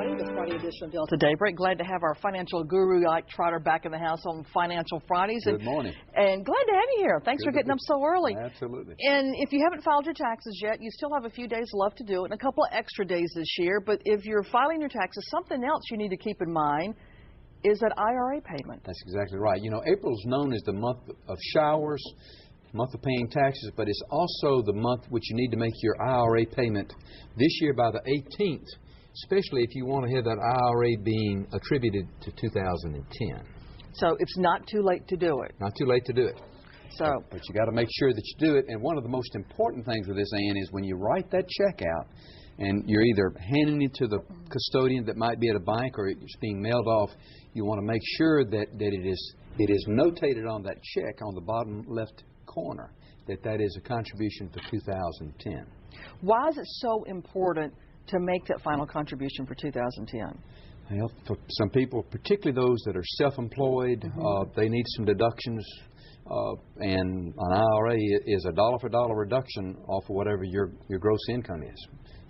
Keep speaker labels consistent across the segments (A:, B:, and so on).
A: everybody. This Friday edition of Delta Daybreak. Glad to have our financial guru, Ike Trotter, back in the house on Financial Fridays.
B: Good morning.
A: And glad to have you here. Thanks for getting up so early.
B: Absolutely.
A: And if you haven't filed your taxes yet, you still have a few days left to do it, and a couple of extra days this year. But if you're filing your taxes, something else you need to keep in mind is that IRA payment.
B: That's exactly right. You know, April's known as the month of showers, month of paying taxes, but it's also the month which you need to make your IRA payment this year by the 18th, especially if you want to have that IRA being attributed to 2010.
A: So it's not too late to do it.
B: Not too late to do it.
A: So,
B: but you got to make sure that you do it. And one of the most important things with this, Ann, is when you write that check out and you're either handing it to the custodian that might be at a bank or it's being mailed off, you want to make sure that it is notated on that check on the bottom left corner that is a contribution to 2010. Why
A: is it so important to make that final contribution for 2010?
B: Well, for some people, particularly those that are self-employed, they need some deductions, and an IRA is a dollar for dollar reduction off of whatever your gross income is.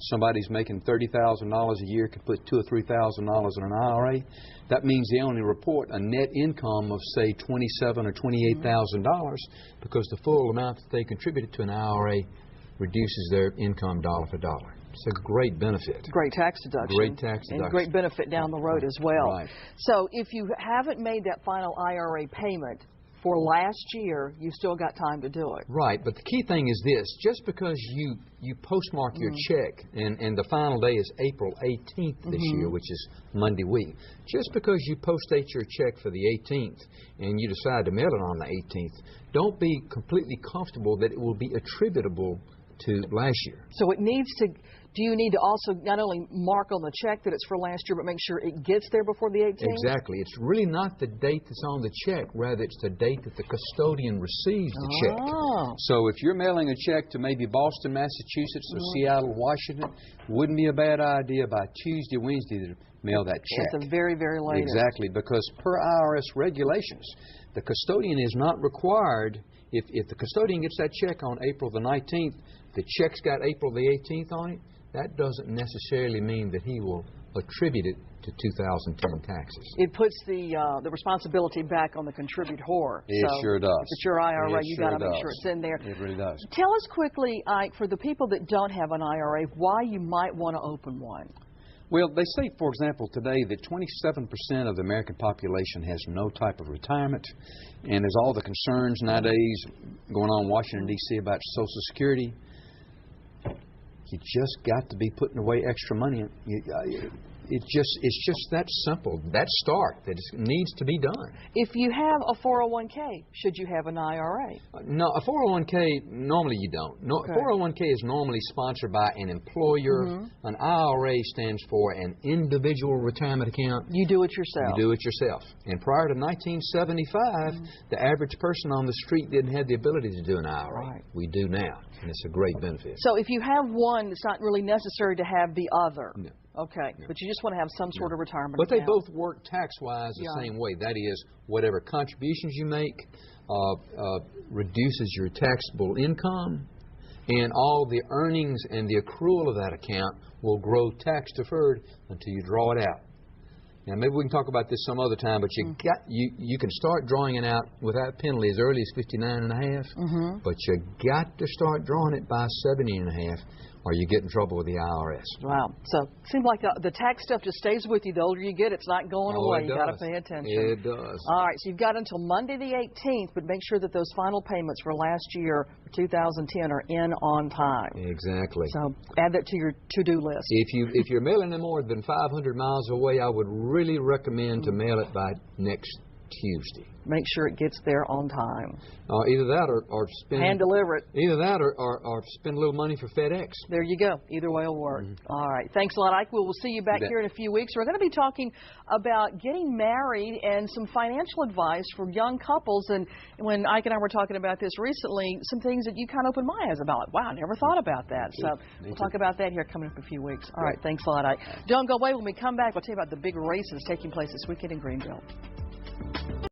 B: Somebody's making $30,000 a year, could put $2,000 or $3,000 in an IRA. That means they only report a net income of, say, $27,000 or $28,000 because the full amount that they contributed to an IRA reduces their income dollar for dollar. It's a great benefit.
A: Great tax deduction.
B: Great tax deduction.
A: And great benefit down the road as well.
B: Right.
A: So if you haven't made that final IRA payment for last year, you've still got time to do it.
B: Right, but the key thing is this. Just because you postmark your check, and the final day is April 18th this year, which is Monday week, just because you post-date your check for the 18th and you decide to mail it on the 18th, don't be completely comfortable that it will be attributable to last year.
A: So it needs to, do you need to also not only mark on the check that it's for last year, but make sure it gets there before the 18th?
B: Exactly. It's really not the date that's on the check, rather it's the date that the custodian receives the check. So if you're mailing a check to maybe Boston, Massachusetts or Seattle, Washington, wouldn't be a bad idea by Tuesday, Wednesday to mail that check.
A: It's a very, very late.
B: Exactly, because per IRS regulations, the custodian is not required. If the custodian gets that check on April the 19th, the check's got April the 18th on it, that doesn't necessarily mean that he will attribute it to 2010 taxes.
A: It puts the responsibility back on the contributor.
B: It sure does.
A: If it's your IRA, you got to make sure it's in there.
B: It really does.
A: Tell us quickly, Ike, for the people that don't have an IRA, why you might want to open one.
B: Well, they say, for example, today that 27% of the American population has no type of retirement, and there's all the concerns nowadays going on in Washington, D.C. about Social Security. You just got to be putting away extra money. It's just that simple. That start that needs to be done.
A: If you have a 401k, should you have an IRA?
B: No, a 401k, normally you don't. No,
A: okay.
B: 401k is normally sponsored by an employer. An IRA stands for an individual retirement account.
A: You do it yourself.
B: You do it yourself. And prior to 1975, the average person on the street didn't have the ability to do an IRA.
A: Right.
B: We do now, and it's a great benefit.
A: So if you have one, it's not really necessary to have the other.
B: No.
A: Okay, but you just want to have some sort of retirement
B: But
A: account.
B: they both work tax-wise the same way. That is, whatever contributions you make reduces your taxable income, and all the earnings and the accrual of that account will grow tax-deferred until you draw it out. Now, maybe we can talk about this some other time, but you can start drawing it out without penalty as early as 59 and a half, but you got to start drawing it by 70 and a half, or you get in trouble with the IRS.
A: Wow. So it seems like the tax stuff just stays with you. The older you get, it's not going away. You got to pay attention.
B: It does.
A: All right. So you've got until Monday the 18th, but make sure that those final payments for last year, 2010, are in on time.
B: Exactly.
A: So add that to your to-do list.
B: If you're mailing them more than 500 miles away, I would really recommend to mail it by next Tuesday.
A: Make sure it gets there on time.
B: Either that or spend...
A: Hand deliver it.
B: Either that or spend a little money for FedEx.
A: There you go. Either way will work. All right. Thanks a lot, Ike. We'll see you back here in a few weeks. We're going to be talking about getting married and some financial advice for young couples. And when Ike and I were talking about this recently, some things that you kind of opened my eyes about. Wow, I never thought about that. So we'll talk about that here coming up in a few weeks. All right. Thanks a lot, Ike. Don't go away. When we come back, we'll tell you about the big races taking place this weekend in Greenville.